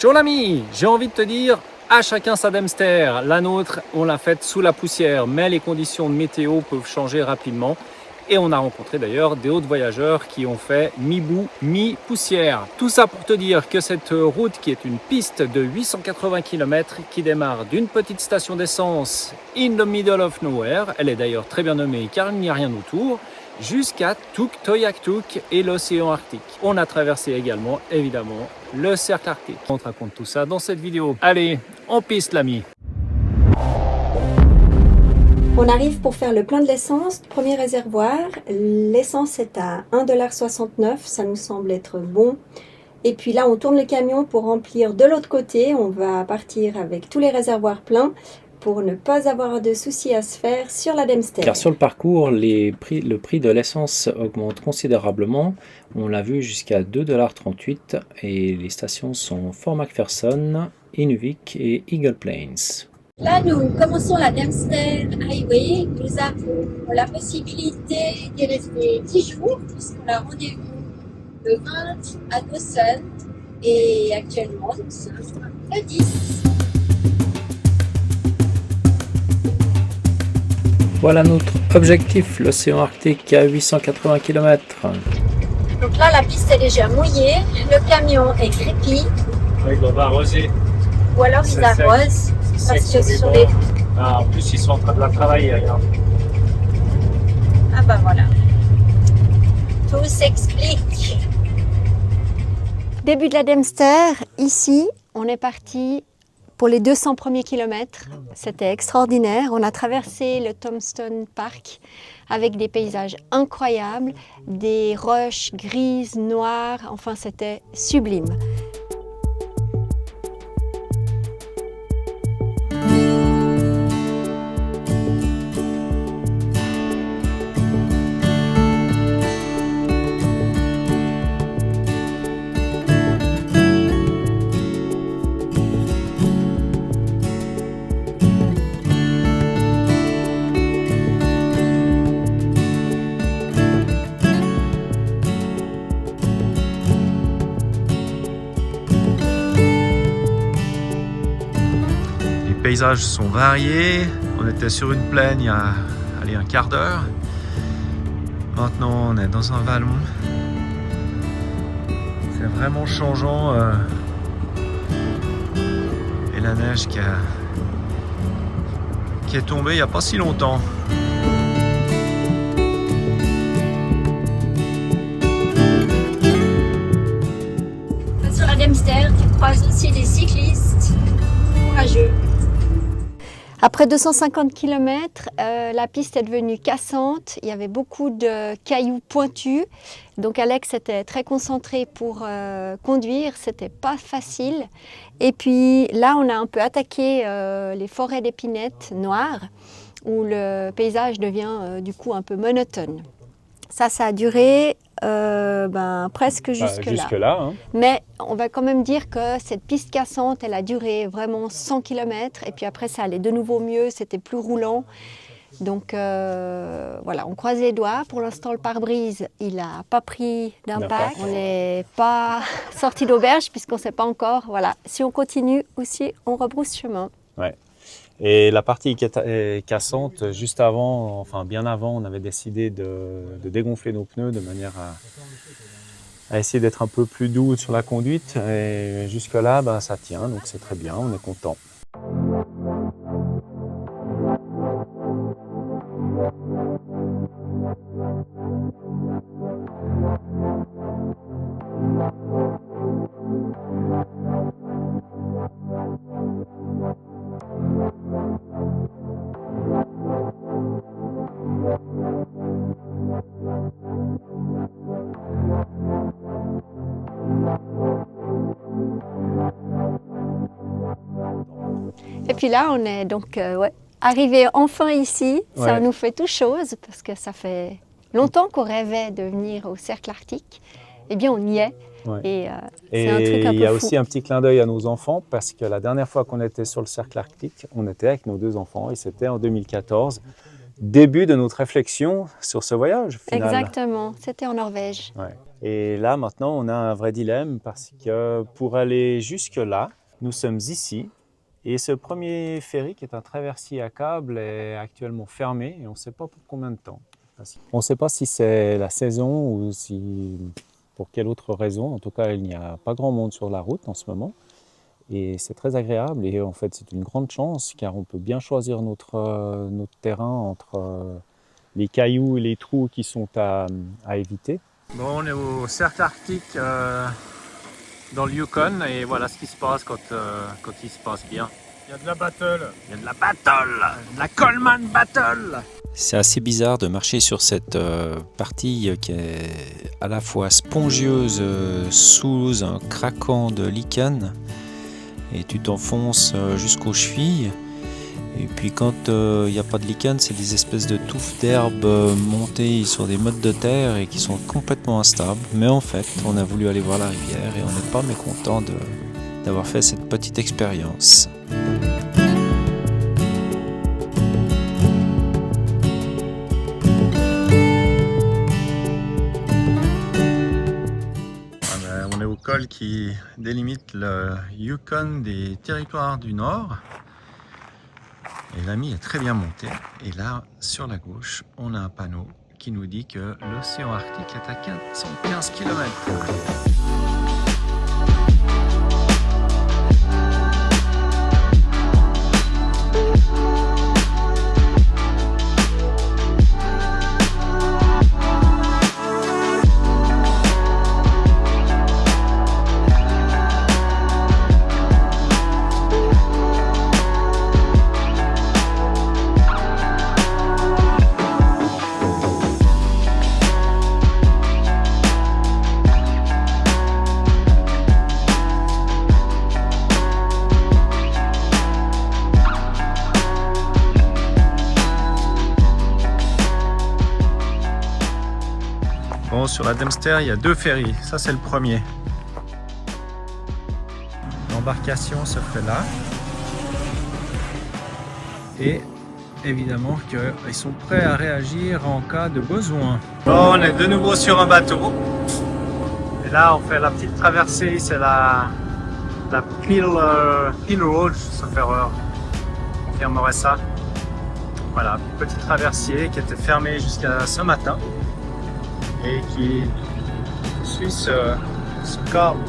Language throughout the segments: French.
Ciao l'ami, j'ai envie de te dire, à chacun sa Dempster. La nôtre, on l'a faite sous la poussière, mais les conditions de météo peuvent changer rapidement. Et on a rencontré d'ailleurs des autres voyageurs qui ont fait mi-boue, mi-poussière. Tout ça pour te dire que cette route, qui est une piste de 880 km, qui démarre d'une petite station d'essence in the middle of nowhere, elle est d'ailleurs très bien nommée car il n'y a rien autour, jusqu'à Tuktoyaktuk et l'océan Arctique. On a traversé également, évidemment, le cercle arctique. On te raconte tout ça dans cette vidéo. Allez, en piste l'ami. On arrive pour faire le plein de l'essence, premier réservoir. L'essence est à 1,69 $, ça nous semble être bon. Et puis là, on tourne le camion pour remplir de l'autre côté. On va partir avec tous les réservoirs pleins pour ne pas avoir de soucis à se faire sur la Dempster. Car sur le parcours, le prix de l'essence augmente considérablement. On l'a vu jusqu'à 2,38 $ et les stations sont Fort McPherson, Inuvik et Eagle Plains. Là, nous commençons la Dempster Highway. Nous avons la possibilité d'y rester 10 jours puisqu'on a rendez-vous le 20 à Dawson et actuellement nous sommes le 10. Voilà notre objectif, l'océan Arctique à 880 km. Donc là, la piste est déjà mouillée, le camion est crépi, Oui, on va arroser. ou alors ils C'est arrosent. Parce que sur les... Ah, en plus, ils sont en train de la travailler, regarde. Ah bah voilà. Tout s'explique. Début de la Dempster, ici, on est parti pour les 200 premiers kilomètres. C'était extraordinaire. On a traversé le Tombstone Park avec des paysages incroyables, des roches grises, noires, enfin c'était sublime. Les paysages sont variés. On était sur une plaine il y a un quart d'heure. Maintenant, on est dans un vallon. C'est vraiment changeant. Et la neige qui est tombée il n'y a pas si longtemps. Sur la Dempster, tu croises aussi des cyclistes courageux. Après 250 km, la piste est devenue cassante. Il y avait beaucoup de cailloux pointus. Donc Alex était très concentré pour conduire. C'était pas facile. Et puis là, on a un peu attaqué les forêts d'épinettes noires où le paysage devient du coup un peu monotone. Ça a duré presque jusque-là. Hein. Mais on va quand même dire que cette piste cassante, elle a duré vraiment 100 km. Et puis après, ça allait de nouveau mieux, c'était plus roulant. Donc voilà, on croise les doigts. Pour l'instant, le pare-brise, il n'a pas pris d'impact. On n'est pas sorti d'auberge puisqu'on ne sait pas encore. Voilà, si on continue aussi, on rebrousse chemin. Ouais. Et la partie cassante, juste avant, enfin bien avant, on avait décidé de dégonfler nos pneus de manière à essayer d'être un peu plus doux sur la conduite. Et jusque-là, ça tient, donc c'est très bien, on est content. Et puis là, on est donc arrivé enfin ici. Ça Ouais. nous fait tout chose parce que ça fait longtemps qu'on rêvait de venir au cercle arctique. Eh bien, on y est. Ouais. Et c'est un truc un peu fou. Il y a aussi un petit clin d'œil à nos enfants parce que la dernière fois qu'on était sur le cercle arctique, on était avec nos deux enfants et c'était en 2014. début de notre réflexion sur ce voyage final. Exactement, c'était en Norvège. Ouais. Et là, maintenant, on a un vrai dilemme parce que pour aller jusque-là, nous sommes ici. Et ce premier ferry, qui est un traversier à câble, est actuellement fermé et on ne sait pas pour combien de temps. On ne sait pas si c'est la saison ou si pour quelle autre raison. En tout cas, il n'y a pas grand monde sur la route en ce moment. Et c'est très agréable et en fait, c'est une grande chance car on peut bien choisir notre terrain entre les cailloux et les trous qui sont à éviter. Bon, on est au cercle arctique dans le Yukon et voilà ce qui se passe quand il se passe bien. Il y a de la battle. Il y a de la battle, de la Coleman Battle. C'est assez bizarre de marcher sur cette partie qui est à la fois spongieuse sous un craquant de lichen et tu t'enfonces jusqu'aux chevilles. Et puis quand il n'y a pas de lichen, c'est des espèces de touffes d'herbe montées sur des mottes de terre et qui sont complètement instables. Mais en fait, on a voulu aller voir la rivière et on n'est pas mécontent d'avoir fait cette petite expérience. On est au col qui délimite le Yukon des territoires du Nord. Et l'ami est très bien monté. Et là, sur la gauche, on a un panneau qui nous dit que l'océan Arctique est à 415 km. Bon, sur la Dempster, il y a 2 ferries. Ça, c'est le premier. L'embarcation se fait là. Et évidemment qu'ils sont prêts à réagir en cas de besoin. Bon, on est de nouveau sur un bateau. Et là, on fait la petite traversée. C'est la Peel Road, sauf erreur. Je confirmerai ça. Voilà, petit traversier qui était fermé jusqu'à ce matin. Et qui suit ce câble.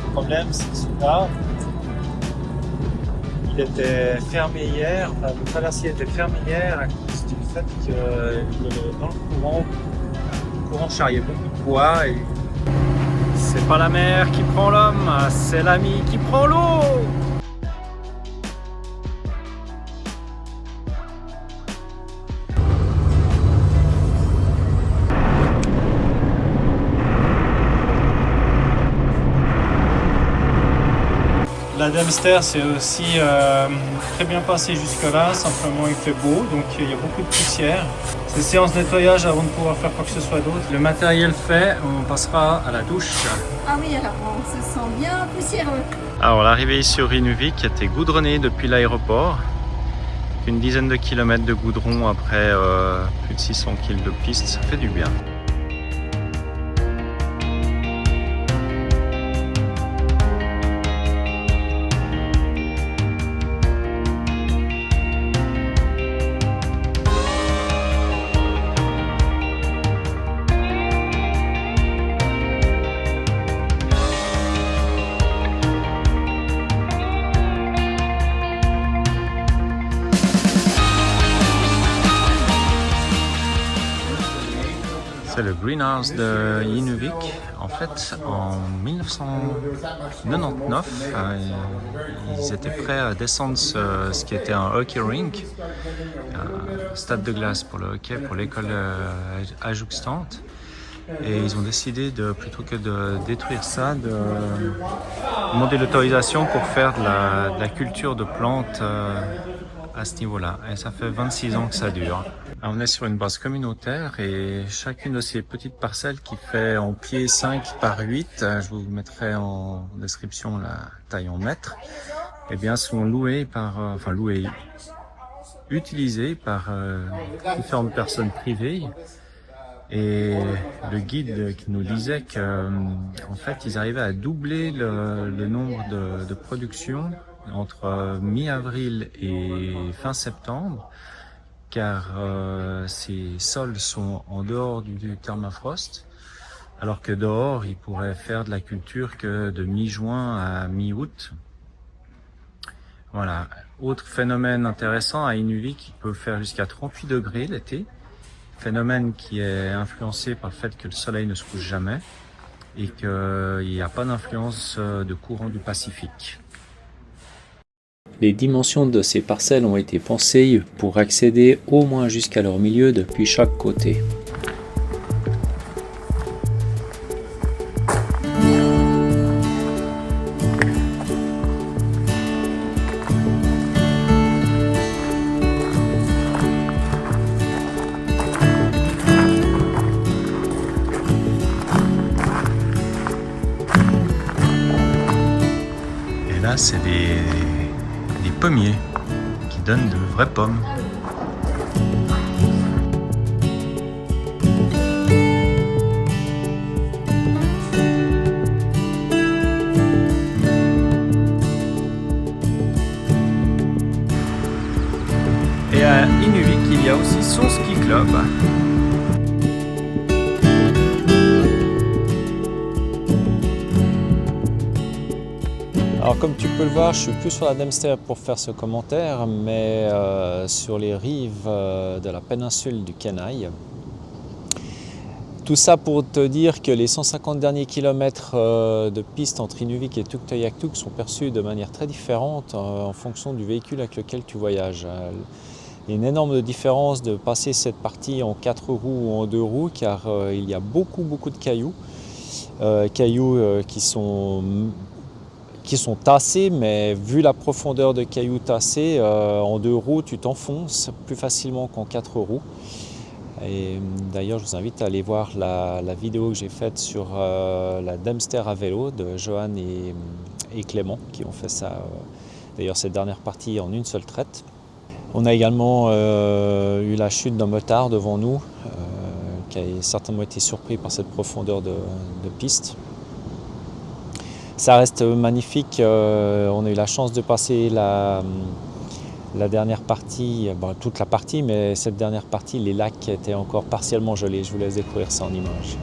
Le problème, c'est que ce câble, il était fermé hier, enfin, le traversier était fermé hier à cause du fait que dans le courant charriait beaucoup de poids et c'est pas la mer qui prend l'homme, c'est l'ami qui prend l'eau. La Dempster, c'est aussi très bien passé jusque-là, simplement il fait beau, donc il y a beaucoup de poussière. C'est séance de nettoyage avant de pouvoir faire quoi que ce soit d'autre. Le matériel fait, on passera à la douche. Ah oui, alors on se sent bien poussiéreux. Alors l'arrivée sur Inuvik était goudronnée depuis l'aéroport. Une dizaine de kilomètres de goudron après plus de 600 km de piste, ça fait du bien. C'est le greenhouse de Inuvik. En fait, en 1999, ils étaient prêts à descendre ce qui était un hockey rink, un stade de glace pour le hockey, pour l'école adjustante. Et ils ont décidé, plutôt que de détruire ça, de demander l'autorisation pour faire de la culture de plantes à ce niveau-là. Et ça fait 26 ans que ça dure. On est sur une base communautaire et chacune de ces petites parcelles qui fait en pied 5 par 8, je vous mettrai en description la taille en mètres, eh bien, sont loués par, utilisés par différentes personnes privées. Et le guide qui nous disait que, en fait, ils arrivaient à doubler le nombre de productions entre mi-avril et fin septembre, car ces sols sont en dehors du permafrost, alors que dehors, ils pourraient faire de la culture que de mi-juin à mi-août. Voilà. Autre phénomène intéressant à Inuvik, il peut faire jusqu'à 38 degrés l'été. Phénomène qui est influencé par le fait que le soleil ne se couche jamais et qu'il n'y a pas d'influence de courant du Pacifique. Les dimensions de ces parcelles ont été pensées pour accéder au moins jusqu'à leur milieu depuis chaque côté. Et là, c'est des pommiers qui donnent de vraies pommes. Et à Inuvik, il y a aussi son ski club. Alors comme tu peux le voir, je suis plus sur la Dempster pour faire ce commentaire, mais sur les rives de la péninsule du Kenai. Tout ça pour te dire que les 150 derniers kilomètres de piste entre Inuvik et Tuktoyaktuk sont perçus de manière très différente en fonction du véhicule avec lequel tu voyages. Il y a une énorme différence de passer cette partie en 4 roues ou en 2 roues, car il y a beaucoup de cailloux, qui sont tassés, mais vu la profondeur de cailloux tassés, en 2 roues, tu t'enfonces plus facilement qu'en 4 roues. Et d'ailleurs, je vous invite à aller voir la vidéo que j'ai faite sur la Dempster à vélo de Johan et Clément, qui ont fait ça, d'ailleurs cette dernière partie en une seule traite. On a également eu la chute d'un motard devant nous, qui a certainement été surpris par cette profondeur de piste. Ça reste magnifique, on a eu la chance de passer la dernière partie, toute la partie, mais cette dernière partie, les lacs étaient encore partiellement gelés. Je vous laisse découvrir ça en images.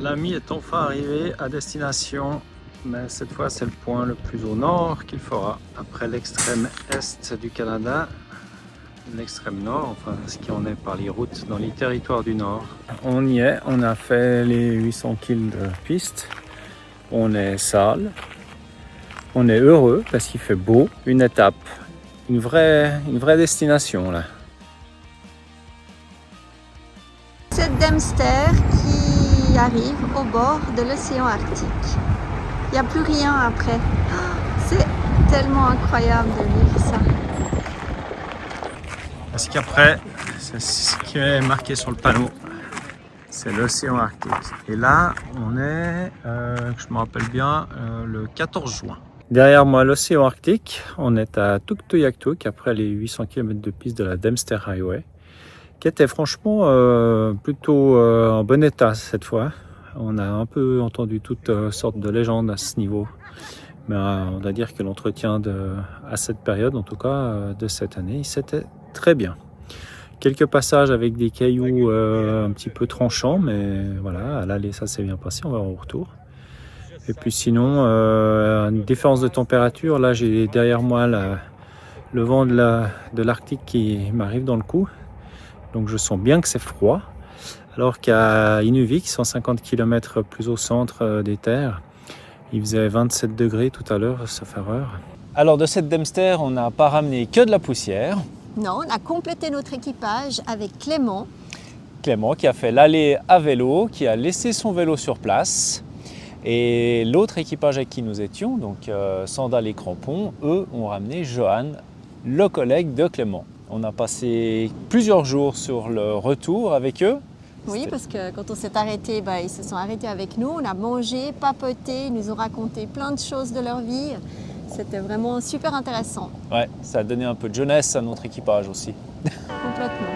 L'ami est enfin arrivé à destination, mais cette fois c'est le point le plus au nord qu'il fera, après l'extrême est du Canada, l'extrême nord, enfin ce qui en est par les routes dans les territoires du nord. On y est, on a fait les 800 km de piste, on est sale, on est heureux parce qu'il fait beau, une étape, une vraie destination là. Cette Dempster qui arrive au bord de l'océan Arctique. Il n'y a plus rien après. C'est tellement incroyable de vivre ça. Parce qu'après, c'est ce qui est marqué sur le panneau, c'est l'océan Arctique. Et là, on est, je me rappelle bien, le 14 juin. Derrière moi, l'océan Arctique, on est à Tuktoyaktuk, après les 800 km de piste de la Dempster Highway. qui était franchement plutôt en bon état cette fois. On a un peu entendu toutes sortes de légendes à ce niveau. Mais on doit dire que l'entretien à cette période, en tout cas de cette année, c'était très bien. Quelques passages avec des cailloux un petit peu tranchants, mais voilà, à l'aller ça s'est bien passé, on va au retour. Et puis sinon, une différence de température, là j'ai derrière moi le vent de l'Arctique qui m'arrive dans le cou. Donc je sens bien que c'est froid. Alors qu'à Inuvik, 150 km plus au centre des terres, il faisait 27 degrés tout à l'heure, sauf erreur. Alors de cette Dempster, on n'a pas ramené que de la poussière. Non, on a complété notre équipage avec Clément. Clément qui a fait l'aller à vélo, qui a laissé son vélo sur place. Et l'autre équipage avec qui nous étions, donc Sandal et Crampon, eux ont ramené Johan, le collègue de Clément. On a passé plusieurs jours sur le retour avec eux. Oui, parce que quand on s'est arrêté, ils se sont arrêtés avec nous. On a mangé, papoté, ils nous ont raconté plein de choses de leur vie. C'était vraiment super intéressant. Ouais, ça a donné un peu de jeunesse à notre équipage aussi. Complètement.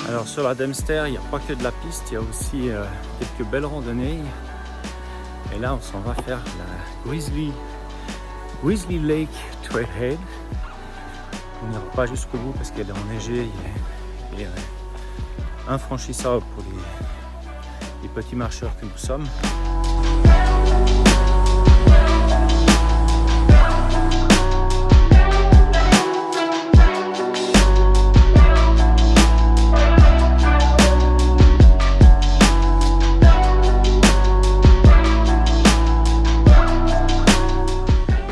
Alors sur la Dempster, il n'y a pas que de la piste, il y a aussi quelques belles randonnées. Et là, on s'en va faire la Grizzly Lake Trailhead. On n'ira pas jusqu'au bout parce qu'elle est enneigée et infranchissable pour les petits marcheurs que nous sommes.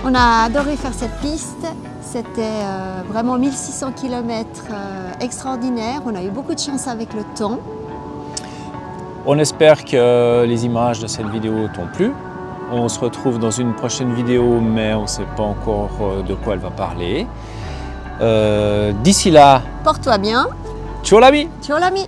On a adoré faire cette piste, c'était vraiment 1600 km extraordinaire, on a eu beaucoup de chance avec le temps. On espère que les images de cette vidéo t'ont plu. On se retrouve dans une prochaine vidéo, mais on ne sait pas encore de quoi elle va parler. D'ici là, Porte-toi bien. ciao l'ami! Ciao l'ami!